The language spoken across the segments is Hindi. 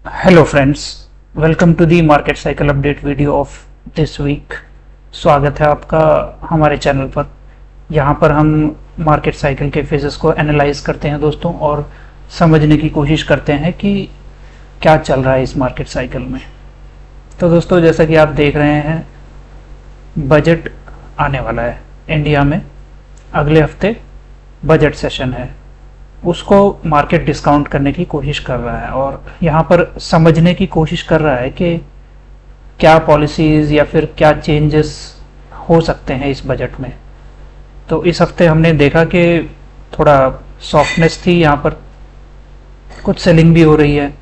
Hello friends, welcome to the market cycle update video of this week. स्वागत है आपका हमारे चैनल पर। यहाँ पर हम मार्केट साइकिल के फेजेस को एनालाइज करते हैं दोस्तों, और समझने की कोशिश करते हैं कि क्या चल रहा है इस मार्केट साइकिल में। तो दोस्तों, जैसा कि आप देख रहे हैं, बजट आने वाला है इंडिया में। अगले हफ्ते बजट सेशन है, उसको मार्केट डिस्काउंट करने की कोशिश कर रहा है और यहाँ पर समझने की कोशिश कर रहा है कि क्या पॉलिसीज़ या फिर क्या चेंजेस हो सकते हैं इस बजट में। तो इस हफ्ते हमने देखा कि थोड़ा सॉफ्टनेस थी, यहाँ पर कुछ सेलिंग भी हो रही है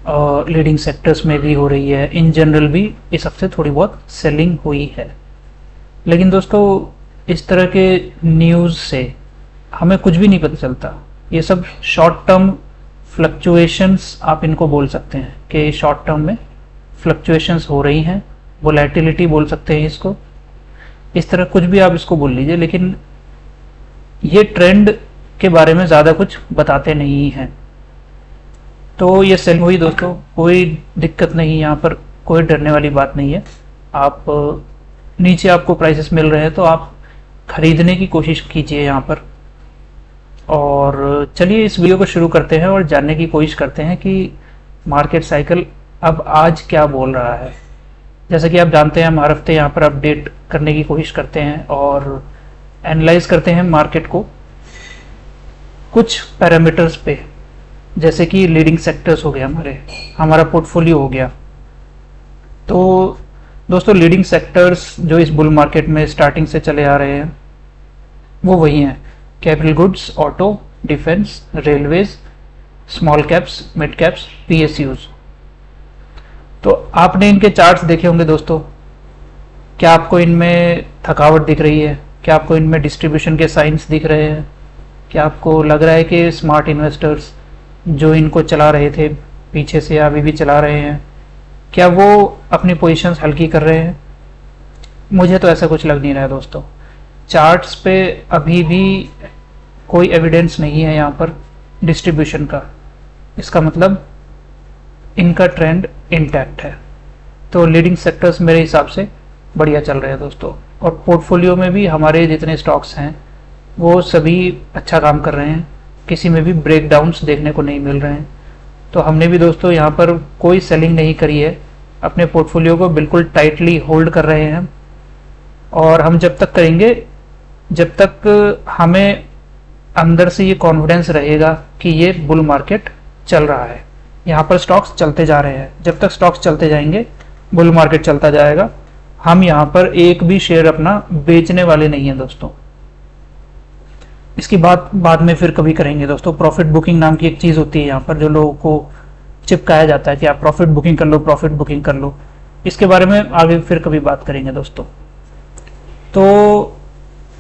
और लीडिंग सेक्टर्स में भी हो रही है। इन जनरल भी इस हफ्ते थोड़ी बहुत सेलिंग हुई है। लेकिन दोस्तों, इस तरह के न्यूज़ से हमें कुछ भी नहीं पता चलता। ये सब शॉर्ट टर्म फ्लक्चुएशंस आप इनको बोल सकते हैं कि शॉर्ट टर्म में फ्लक्चुएशंस हो रही हैं, वोलेटिलिटी बोल सकते हैं इसको। इस तरह कुछ भी आप इसको बोल लीजिए, लेकिन ये ट्रेंड के बारे में ज़्यादा कुछ बताते नहीं हैं। तो ये सेल हुई दोस्तों, कोई दिक्कत नहीं, यहाँ पर कोई डरने वाली बात नहीं है। आप नीचे आपको प्राइसेस मिल रहे हैं तो आप खरीदने की कोशिश कीजिए यहाँ पर। और चलिए इस वीडियो को शुरू करते हैं और जानने की कोशिश करते हैं कि मार्केट साइकिल अब आज क्या बोल रहा है। जैसा कि आप जानते हैं, हम हर हफ्ते यहाँ पर अपडेट करने की कोशिश करते हैं और एनालाइज करते हैं मार्केट को कुछ पैरामीटर्स पे, जैसे कि लीडिंग सेक्टर्स हो गए, हमारा पोर्टफोलियो हो गया। तो दोस्तों, लीडिंग सेक्टर्स जो इस बुल मार्केट में स्टार्टिंग से चले आ रहे हैं वो वही हैं: capital goods, auto, defence, railways, small caps, mid caps, PSUs. तो आपने इनके चार्ट्स देखे होंगे दोस्तों। क्या आपको इनमें थकावट दिख रही है? क्या आपको इनमें डिस्ट्रीब्यूशन के साइंस दिख रहे हैं? क्या आपको लग रहा है कि स्मार्ट इन्वेस्टर्स जो इनको चला रहे थे पीछे से अभी भी चला रहे हैं, क्या वो अपनी पोजीशंस हल्की कर रहे हैं? मुझे तो ऐसा कुछ लग नहीं रहा है दोस्तों। चार्ट्स पे अभी भी कोई एविडेंस नहीं है यहाँ पर डिस्ट्रीब्यूशन का। इसका मतलब इनका ट्रेंड इंटैक्ट है। तो लीडिंग सेक्टर्स मेरे हिसाब से बढ़िया चल रहे हैं दोस्तों, और पोर्टफोलियो में भी हमारे जितने स्टॉक्स हैं वो सभी अच्छा काम कर रहे हैं। किसी में भी ब्रेकडाउन्स देखने को नहीं मिल रहे हैं। तो हमने भी दोस्तों यहाँ पर कोई सेलिंग नहीं करी है, अपने पोर्टफोलियो को बिल्कुल टाइटली होल्ड कर रहे हैं। और हम जब तक करेंगे जब तक हमें अंदर से ये कॉन्फिडेंस रहेगा कि ये बुल मार्केट चल रहा है, यहाँ पर स्टॉक्स चलते जा रहे हैं। जब तक स्टॉक्स चलते जाएंगे, बुल मार्केट चलता जाएगा। हम यहाँ पर एक भी शेयर अपना बेचने वाले नहीं है दोस्तों। इसकी बात बाद में फिर कभी करेंगे दोस्तों। प्रॉफिट बुकिंग नाम की एक चीज़ होती है यहाँ पर, जो लोगों को चिपकाया जाता है कि आप प्रॉफिट बुकिंग कर लो, प्रॉफिट बुकिंग कर लो। इसके बारे में आगे फिर कभी बात करेंगे दोस्तों। तो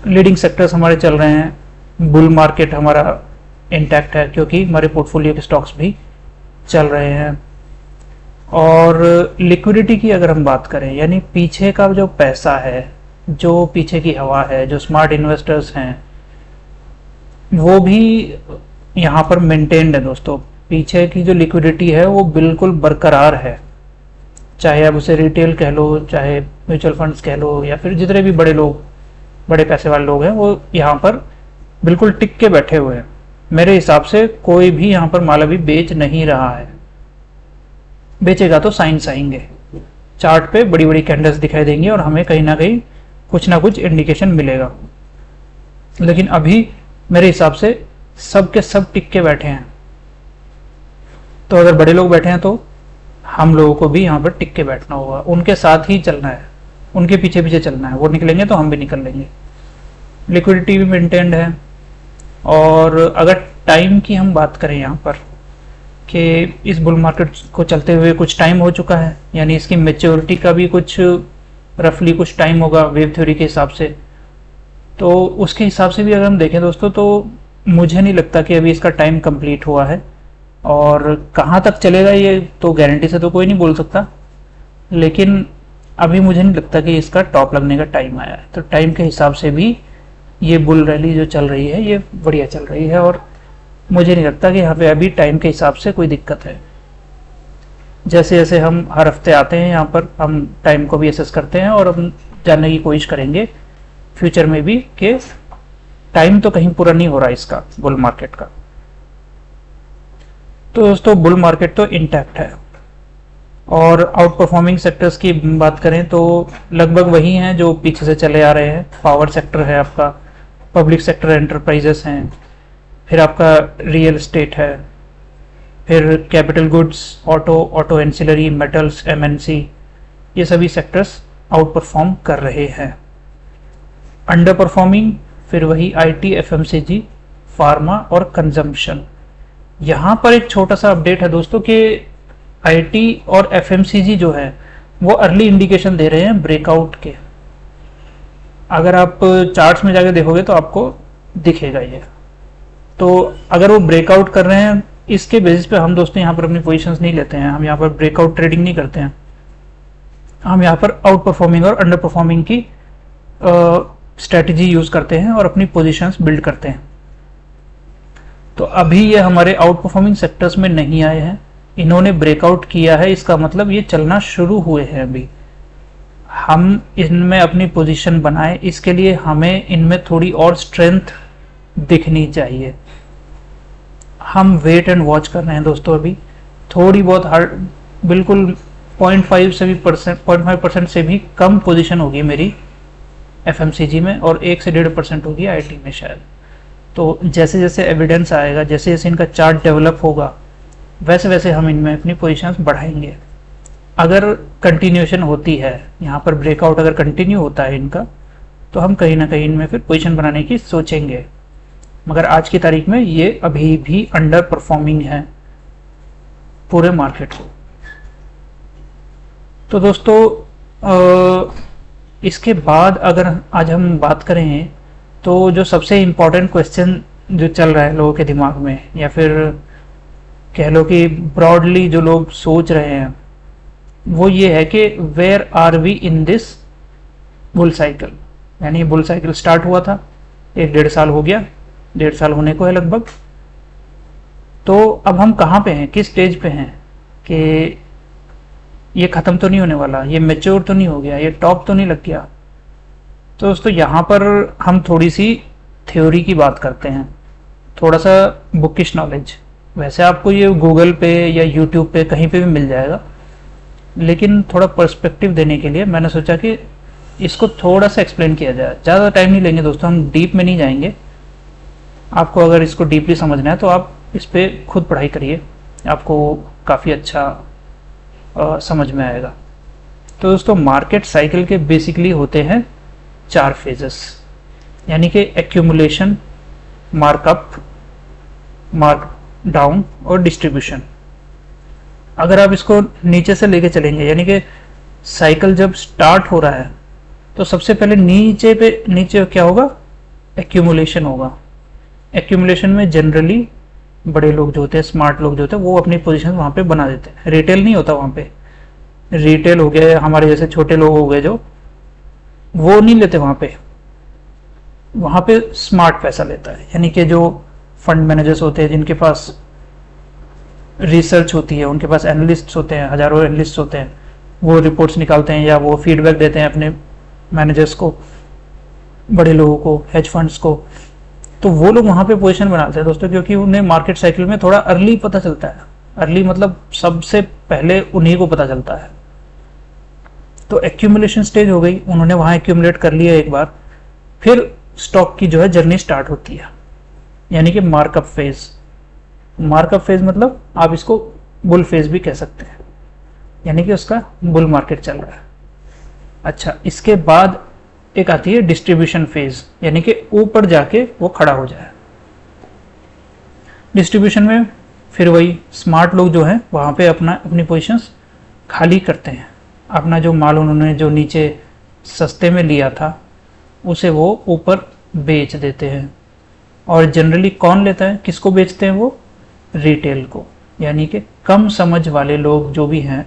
लीडिंग सेक्टर्स हमारे चल रहे हैं, बुल मार्केट हमारा इंटैक्ट है क्योंकि हमारे पोर्टफोलियो के स्टॉक्स भी चल रहे हैं। और लिक्विडिटी की अगर हम बात करें, यानी पीछे का जो पैसा है, जो पीछे की हवा है, जो स्मार्ट इन्वेस्टर्स हैं, वो भी यहाँ पर मेंटेन्ड है दोस्तों। पीछे की जो लिक्विडिटी है वो बिल्कुल बरकरार है। चाहे आप उसे रिटेल कह लो, चाहे म्यूचुअल फंड्स कह लो, या फिर जितने भी बड़े लोग, बड़े पैसे वाले लोग हैं, वो यहाँ पर बिल्कुल टिक के बैठे हुए हैं। मेरे हिसाब से कोई भी यहाँ पर माल अभी बेच नहीं रहा है। बेचेगा तो साइंस आएंगे, चार्ट पे बड़ी बड़ी कैंडल्स दिखाई देंगी और हमें कहीं ना कुछ इंडिकेशन मिलेगा। लेकिन अभी मेरे हिसाब से सब के सब टिक के बैठे हैं। तो अगर बड़े लोग बैठे हैं तो हम लोगों को भी यहाँ पर टिक के बैठना होगा, उनके साथ ही चलना है, उनके पीछे पीछे चलना है। वो निकलेंगे तो हम भी निकल लेंगे। लिक्विडिटी भी मेंटेन्ड है। और अगर टाइम की हम बात करें यहाँ पर कि इस बुल मार्केट को चलते हुए कुछ टाइम हो चुका है, यानी इसकी मेच्योरिटी का भी कुछ रफली कुछ टाइम होगा वेव थ्योरी के हिसाब से। तो उसके हिसाब से भी अगर हम देखें दोस्तों, तो मुझे नहीं लगता कि अभी इसका टाइम कंप्लीट हुआ है। और कहाँ तक चलेगा ये तो गारंटी से तो कोई नहीं बोल सकता, लेकिन अभी मुझे नहीं लगता कि इसका टॉप लगने का टाइम आया है। तो टाइम के हिसाब से भी ये बुल रैली जो चल रही है ये बढ़िया चल रही है, और मुझे नहीं लगता कि यहाँ पे अभी टाइम के हिसाब से कोई दिक्कत है। जैसे जैसे हम हर हफ्ते आते हैं यहाँ पर, हम टाइम को भी एसेस करते हैं और हम जानने की कोशिश करेंगे फ्यूचर में भी कि टाइम तो कहीं पूरा नहीं हो रहा इसका, बुल मार्केट का। तो दोस्तों बुल मार्केट तो इंटैक्ट है। और आउट परफॉर्मिंग सेक्टर्स की बात करें तो लगभग वही हैं जो पीछे से चले आ रहे हैं। पावर सेक्टर है आपका, पब्लिक सेक्टर एंटरप्राइजेस हैं, फिर आपका रियल एस्टेट है, फिर capital goods, auto ancillary, metals, MNC, ये सभी सेक्टर्स आउट परफॉर्म कर रहे हैं। अंडर परफॉर्मिंग फिर वही आईटी, एफएमसीजी, फार्मा और कंजम्पशन। यहाँ पर एक छोटा सा अपडेट है दोस्तों कि आईटी और एफएमसीजी जो है वो अर्ली इंडिकेशन दे रहे हैं ब्रेकआउट के। अगर आप चार्ट्स में जाके देखोगे तो आपको दिखेगा ये। तो अगर वो ब्रेकआउट कर रहे हैं, इसके बेसिस पे हम दोस्तों यहाँ पर अपनी पोजीशंस नहीं लेते हैं। हम यहाँ पर ब्रेकआउट ट्रेडिंग नहीं करते हैं। हम यहाँ पर आउट परफॉर्मिंग और अंडर परफॉर्मिंग की स्ट्रेटजी यूज करते हैं और अपनी पोजीशंस बिल्ड करते हैं। तो अभी ये हमारे आउट परफॉर्मिंग सेक्टर्स में नहीं आए हैं, इन्होंने ब्रेकआउट किया है, इसका मतलब ये चलना शुरू हुए हैं। अभी हम इनमें अपनी पोजीशन बनाए, इसके लिए हमें इनमें थोड़ी और स्ट्रेंथ दिखनी चाहिए। हम वेट एंड वॉच कर रहे हैं दोस्तों। अभी थोड़ी बहुत बिल्कुल 0.5% से भी कम पोजीशन होगी मेरी एफएमसीजी में और 1 से 1.5% होगी आईटी में शायद। तो जैसे जैसे एविडेंस आएगा, जैसे जैसे इनका चार्ट डेवलप होगा, वैसे वैसे हम इनमें अपनी पोजीशंस बढ़ाएंगे। अगर कंटिन्यूएशन होती है, यहाँ पर ब्रेकआउट अगर कंटिन्यू होता है इनका, तो हम कहीं ना कहीं इनमें फिर पोजीशन बनाने की सोचेंगे। मगर आज की तारीख में ये अभी भी अंडर परफॉर्मिंग है पूरे मार्केट को। तो दोस्तों इसके बाद अगर आज हम बात करें तो जो सबसे इम्पोर्टेंट क्वेश्चन जो चल रहा है लोगों के दिमाग में, या फिर कह लो कि ब्रॉडली जो लोग सोच रहे हैं, वो ये है कि where are we in this bull cycle. यानी बुल साइकिल स्टार्ट हुआ था, 1-1.5 साल हो गया, 1.5 साल होने को है लगभग। तो अब हम कहाँ पे हैं, किस स्टेज पे हैं कि ये ख़त्म तो नहीं होने वाला, ये मैच्योर तो नहीं हो गया, ये टॉप तो नहीं लग गया। तो दोस्तों यहाँ पर हम थोड़ी सी थ्योरी की बात करते हैं, थोड़ा सा बुकिश नॉलेज। वैसे आपको ये गूगल पे या यूट्यूब पे कहीं पे भी मिल जाएगा, लेकिन थोड़ा पर्सपेक्टिव देने के लिए मैंने सोचा कि इसको थोड़ा सा एक्सप्लेन किया जाए। ज़्यादा टाइम नहीं लेंगे दोस्तों, हम डीप में नहीं जाएंगे। आपको अगर इसको डीपली समझना है तो आप इस पर खुद पढ़ाई करिए, आपको काफ़ी अच्छा समझ में आएगा। तो दोस्तों मार्केट साइकिल के बेसिकली होते हैं 4 फेजेस, यानी कि एक्यूमुलेशन, मार्कअप, मार्क डाउन और डिस्ट्रीब्यूशन। अगर आप इसको नीचे से लेके चलेंगे, यानी कि साइकिल जब स्टार्ट हो रहा है तो सबसे पहले नीचे क्या होगा, एक्यूमुलेशन होगा। एक्यूमुलेशन में जनरली बड़े लोग जो होते हैं, स्मार्ट लोग जो होते हैं, वो अपनी पोजीशन वहां पे बना देते हैं। रिटेल नहीं होता वहां पे, रिटेल हो गए, हमारे जैसे छोटे लोग हो गए जो, वो नहीं लेते वहां पे स्मार्ट पैसा लेता है। यानी कि जो फंड मैनेजर्स होते हैं, जिनके पास रिसर्च होती है, उनके पास एनालिस्ट्स होते हैं, हजारों एनालिस्ट्स होते हैं, वो रिपोर्ट्स निकालते हैं या वो फीडबैक देते हैं अपने मैनेजर्स को, बड़े लोगों को, हेज फंड्स को। तो वो लोग वहां पे पोजीशन बनाते हैं दोस्तों, क्योंकि उन्हें मार्केट साइकिल में थोड़ा अर्ली पता चलता है। अर्ली मतलब सबसे पहले उन्हीं को पता चलता है। तो एक्यूमुलेशन स्टेज हो गई, उन्होंने वहां एक्यूमुलेट कर लिया एक बार, फिर स्टॉक की जो है जर्नी स्टार्ट होती है, यानी कि मार्कअप फेज। मार्कअप फेज मतलब आप इसको बुल फेज भी कह सकते हैं, यानी कि उसका बुल मार्केट चल रहा है। अच्छा, इसके बाद एक आती है डिस्ट्रीब्यूशन फेज, यानी कि ऊपर जाके वो खड़ा हो जाए। डिस्ट्रीब्यूशन में फिर वही स्मार्ट लोग जो हैं वहां पे अपनी पोजीशंस खाली करते हैं। अपना जो माल उन्होंने जो नीचे सस्ते में लिया था उसे वो ऊपर बेच देते हैं। और जनरली कौन लेता है, किसको बेचते हैं वो, रिटेल को। यानी कि कम समझ वाले लोग जो भी हैं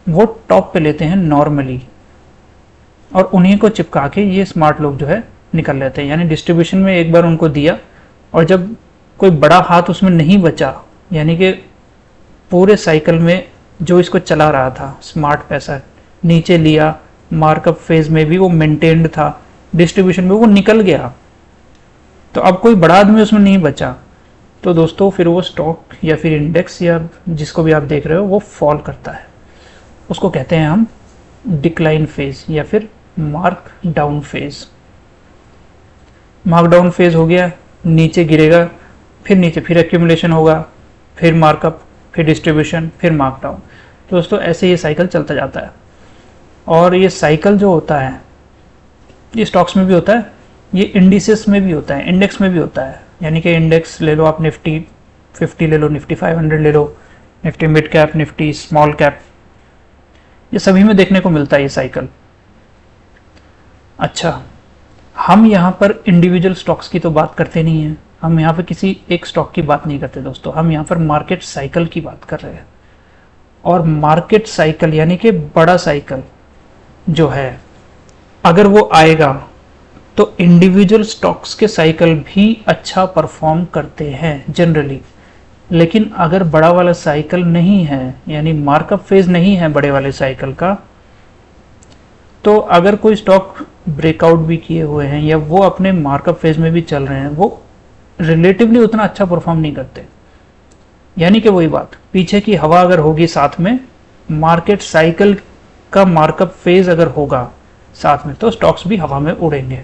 वो टॉप पे लेते हैं नॉर्मली, और उन्हीं को चिपका के ये स्मार्ट लोग जो है निकल लेते हैं। यानी डिस्ट्रीब्यूशन में एक बार उनको दिया, और जब कोई बड़ा हाथ उसमें नहीं बचा, यानी कि पूरे साइकिल में जो इसको चला रहा था स्मार्ट पैसा नीचे लिया, मार्कअप फेज में भी वो मेंटेन्ड था, डिस्ट्रीब्यूशन में वो निकल गया, तो अब कोई बड़ा आदमी उसमें नहीं बचा, तो दोस्तों फिर वो स्टॉक या फिर इंडेक्स या जिसको भी आप देख रहे हो वो फॉल करता है। उसको कहते हैं हम डिक्लाइन फेज या फिर mark down phase. Mark down phase हो गया, नीचे गिरेगा, फिर नीचे फिर एक्यूमुलेशन होगा, फिर मार्कअप, फिर डिस्ट्रीब्यूशन, फिर मार्क डाउन। तो दोस्तों ऐसे ये साइकिल चलता जाता है। और ये साइकिल जो होता है ये स्टॉक्स में भी होता है, ये इंडिसेस में भी होता है, इंडेक्स में भी होता है। यानी कि इंडेक्स ले लो आप, निफ्टी 50 ले लो, निफ्टी 500 ले लो, Nifty mid cap, Nifty small cap, ये सभी में देखने को मिलता है ये साइकिल। अच्छा, हम यहाँ पर इंडिविजुअल स्टॉक्स की तो बात करते नहीं हैं, हम यहाँ पर किसी एक स्टॉक की बात नहीं करते दोस्तों, हम यहाँ पर मार्केट साइकिल की बात कर रहे हैं। और मार्केट साइकिल यानी कि बड़ा साइकिल जो है, अगर वो आएगा तो इंडिविजुअल स्टॉक्स के साइकिल भी अच्छा परफॉर्म करते हैं जनरली। लेकिन अगर बड़ा वाला साइकिल नहीं है, यानी मार्कअप फेज नहीं है बड़े वाले साइकिल का, तो अगर कोई स्टॉक ब्रेकआउट भी किए हुए हैं या वो अपने मार्कअप फेज में भी चल रहे हैं, वो रिलेटिवली उतना अच्छा परफॉर्म नहीं करते। यानी कि वही बात, पीछे की हवा अगर होगी साथ में, मार्केट साइकिल का मार्कअप फेज अगर होगा साथ में, तो स्टॉक्स भी हवा में उड़ेंगे।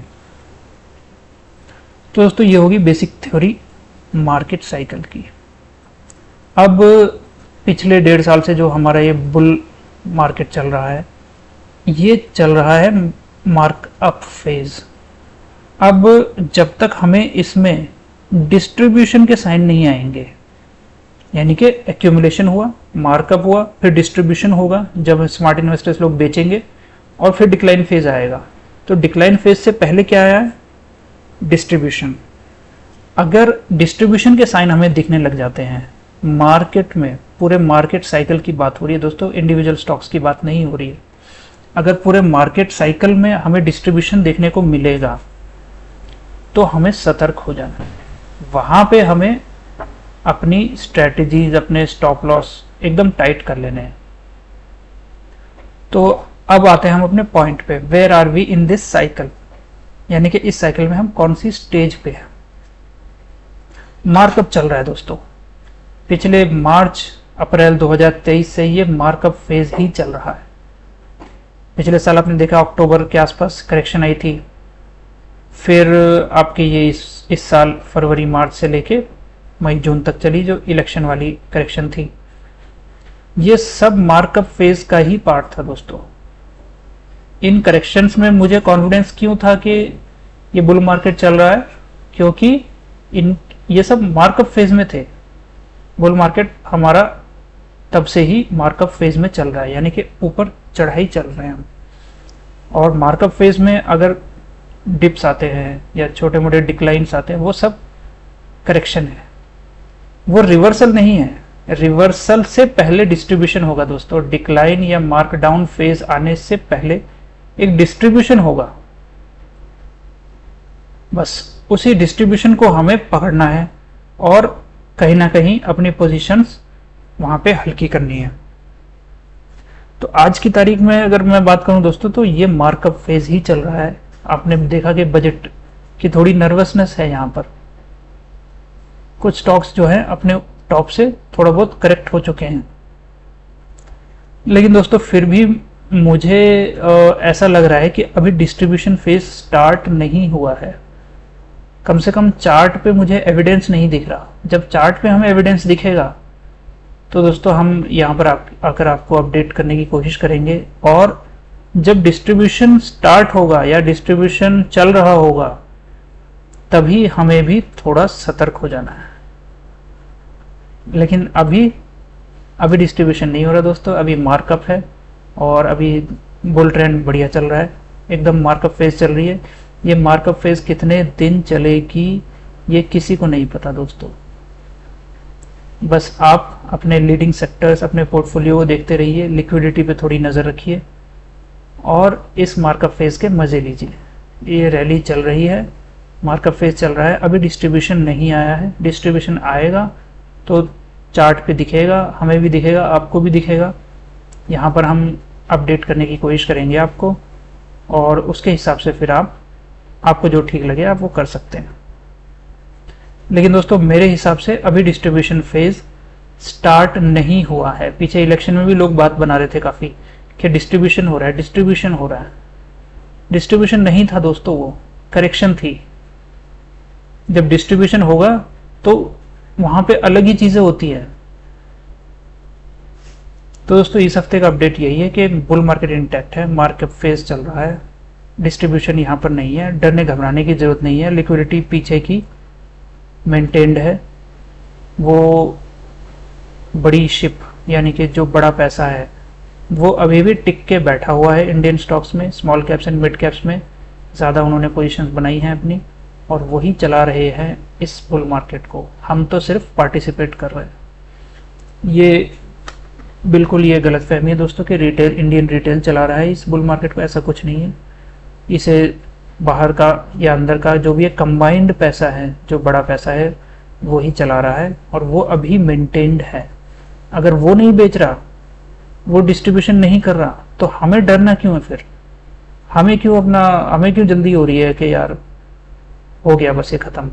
तो दोस्तों ये होगी बेसिक थ्योरी मार्केट साइकिल की। अब पिछले 1.5 साल से जो हमारा ये बुल मार्केट चल रहा है, ये चल रहा है मार्कअप फेज। अब जब तक हमें इसमें डिस्ट्रीब्यूशन के साइन नहीं आएंगे, यानी कि एक्यूमुलेशन हुआ, मार्कअप हुआ, फिर डिस्ट्रीब्यूशन होगा जब स्मार्ट इन्वेस्टर्स लोग बेचेंगे, और फिर डिक्लाइन फेज आएगा। तो डिक्लाइन फेज से पहले क्या आया है? डिस्ट्रीब्यूशन। अगर डिस्ट्रीब्यूशन के साइन हमें दिखने लग जाते हैं मार्केट में, पूरे मार्केट साइकिल की बात हो रही है दोस्तों, इंडिविजुअल स्टॉक्स की बात नहीं हो रही है। अगर पूरे मार्केट साइकिल में हमें डिस्ट्रीब्यूशन देखने को मिलेगा तो हमें सतर्क हो जाना है। वहां पे हमें अपनी स्ट्रेटजीज, अपने स्टॉप लॉस एकदम टाइट कर लेने हैं। तो अब आते हैं हम अपने पॉइंट पे, where are we in this cycle, यानी कि इस साइकिल में हम कौन सी स्टेज पे हैं। मार्कअप चल रहा है दोस्तों, पिछले मार्च अप्रैल 2023 से ये मार्कअप फेज ही चल रहा है। पिछले साल आपने देखा अक्टूबर के आसपास करेक्शन आई थी, फिर आपके ये इस साल फरवरी मार्च से लेके मई जून तक चली, जो इलेक्शन वाली करेक्शन थी। ये सब मार्कअप फेज का ही पार्ट था दोस्तों। इन करेक्शंस में मुझे कॉन्फिडेंस क्यों था कि ये बुल मार्केट चल रहा है, क्योंकि ये सब मार्कअप फेज में थे। बुल मार्केट हमारा तब से ही मार्कअप फेज में चल रहा है, यानी कि ऊपर चढ़ाई चल रहे हैं हम। और मार्कअप फेज में अगर डिप्स आते हैं या छोटे मोटे डिक्लाइंस आते हैं, वो सब करेक्शन है, वो रिवर्सल नहीं है। रिवर्सल से पहले डिस्ट्रीब्यूशन होगा दोस्तों। डिक्लाइन या मार्क डाउन फेज आने से पहले एक डिस्ट्रीब्यूशन होगा, बस उसी डिस्ट्रीब्यूशन को हमें पकड़ना है और कहीं ना कहीं अपनी पोजीशंस वहां पे हल्की करनी है। तो आज की तारीख में अगर मैं बात करूं दोस्तों, तो ये मार्कअप फेज ही चल रहा है। आपने देखा कि बजट की थोड़ी नर्वसनेस है यहाँ पर, कुछ स्टॉक्स जो है अपने टॉप से थोड़ा बहुत करेक्ट हो चुके हैं। लेकिन दोस्तों फिर भी मुझे ऐसा लग रहा है कि अभी डिस्ट्रीब्यूशन फेज स्टार्ट नहीं हुआ है। कम से कम चार्ट पे मुझे एविडेंस नहीं दिख रहा। जब चार्ट पे हमें एविडेंस दिखेगा तो दोस्तों हम यहाँ पर आकर आपको अपडेट करने की कोशिश करेंगे। और जब डिस्ट्रीब्यूशन स्टार्ट होगा या डिस्ट्रीब्यूशन चल रहा होगा, तभी हमें भी थोड़ा सतर्क हो जाना है। लेकिन अभी डिस्ट्रीब्यूशन नहीं हो रहा दोस्तों, अभी मार्कअप है और अभी बुल ट्रेंड बढ़िया चल रहा है, एकदम मार्कअप फेज चल रही है। ये मार्कअप फेज कितने दिन चलेगी ये किसी को नहीं पता दोस्तों। बस आप अपने लीडिंग सेक्टर्स, अपने पोर्टफोलियो को देखते रहिए, लिक्विडिटी पे थोड़ी नज़र रखिए और इस मार्कअप फेज के मजे लीजिए। ये रैली चल रही है, मार्कअप फेज चल रहा है, अभी डिस्ट्रीब्यूशन नहीं आया है। डिस्ट्रीब्यूशन आएगा तो चार्ट पे दिखेगा, हमें भी दिखेगा, आपको भी दिखेगा, यहाँ पर हम अपडेट करने की कोशिश करेंगे आपको, और उसके हिसाब से फिर आपको जो ठीक लगे आप वो कर सकते हैं। लेकिन दोस्तों मेरे हिसाब से अभी डिस्ट्रीब्यूशन फेज स्टार्ट नहीं हुआ है। पीछे इलेक्शन में भी लोग बात बना रहे थे काफ़ी कि डिस्ट्रीब्यूशन हो रहा है, डिस्ट्रीब्यूशन हो रहा है। डिस्ट्रीब्यूशन नहीं था दोस्तों, वो करेक्शन थी। जब डिस्ट्रीब्यूशन होगा तो वहां पे अलग ही चीज़ें होती है। तो दोस्तों इस हफ्ते का अपडेट यही है कि बुल मार्केट इंटैक्ट है, मार्केट फेज चल रहा है, डिस्ट्रीब्यूशन यहाँ पर नहीं है, डरने घबराने की जरूरत नहीं है। लिक्विडिटी पीछे की मेंटेन्ड है। वो बड़ी शिप यानी कि जो बड़ा पैसा है वो अभी भी टिक के बैठा हुआ है इंडियन स्टॉक्स में, small caps and mid caps में ज़्यादा उन्होंने पोजीशंस बनाई हैं अपनी, और वही चला रहे हैं इस बुल मार्केट को। हम तो सिर्फ पार्टिसिपेट कर रहे हैं। ये बिल्कुल ये गलत फहमी है दोस्तों कि रिटेल, इंडियन रिटेल चला रहा है इस बुल मार्केट को, ऐसा कुछ नहीं है। इसे बाहर का या अंदर का जो भी एक कंबाइंड पैसा है, जो बड़ा पैसा है, वो ही चला रहा है, और वो अभी मेंटेन्ड है। अगर वो नहीं बेच रहा, वो डिस्ट्रीब्यूशन नहीं कर रहा, तो हमें डरना क्यों है फिर? हमें क्यों जल्दी हो रही है कि यार हो गया बस ये खत्म।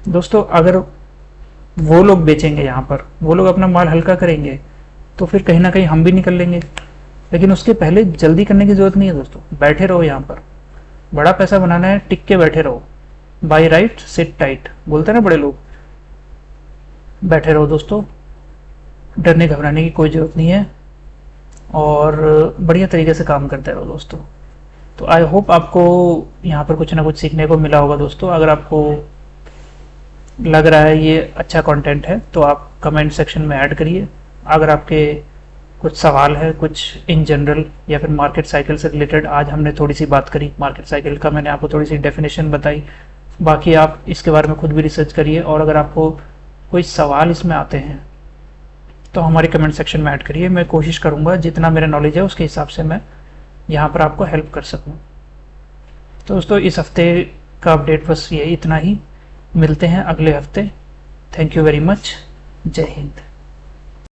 दोस्तों अगर वो लोग बेचेंगे, यहाँ पर वो लोग अपना माल हल्का करेंगे, तो फिर कहीं ना कहीं हम भी निकल लेंगे। लेकिन उसके पहले जल्दी करने की जरूरत नहीं है दोस्तों, बैठे रहो यहाँ पर। बड़ा पैसा बनाना है, टिक के बैठे रहो। बाय राइट सिट टाइट बोलते हैं ना बड़े लोग। बैठे रहो दोस्तों, डरने घबराने की कोई ज़रूरत नहीं है, और बढ़िया तरीके से काम करते रहो दोस्तों। तो आई होप आपको यहाँ पर कुछ ना कुछ सीखने को मिला होगा दोस्तों। अगर आपको लग रहा है ये अच्छा कंटेंट है तो आप कमेंट सेक्शन में ऐड करिए। अगर आपके कुछ सवाल है, कुछ इन जनरल या फिर मार्केट साइकिल से रिलेटेड, आज हमने थोड़ी सी बात करी मार्केट साइकिल का, मैंने आपको थोड़ी सी डेफिनेशन बताई। बाकी आप इसके बारे में खुद भी रिसर्च करिए, और अगर आपको कोई सवाल इसमें आते हैं तो हमारे कमेंट सेक्शन में ऐड करिए। मैं कोशिश करूँगा जितना मेरा नॉलेज है उसके हिसाब से मैं यहाँ पर आपको हेल्प कर सकूँ। तो दोस्तों इस हफ्ते का अपडेट बस ये इतना ही। मिलते हैं अगले हफ्ते। Thank you very much. जय हिंद।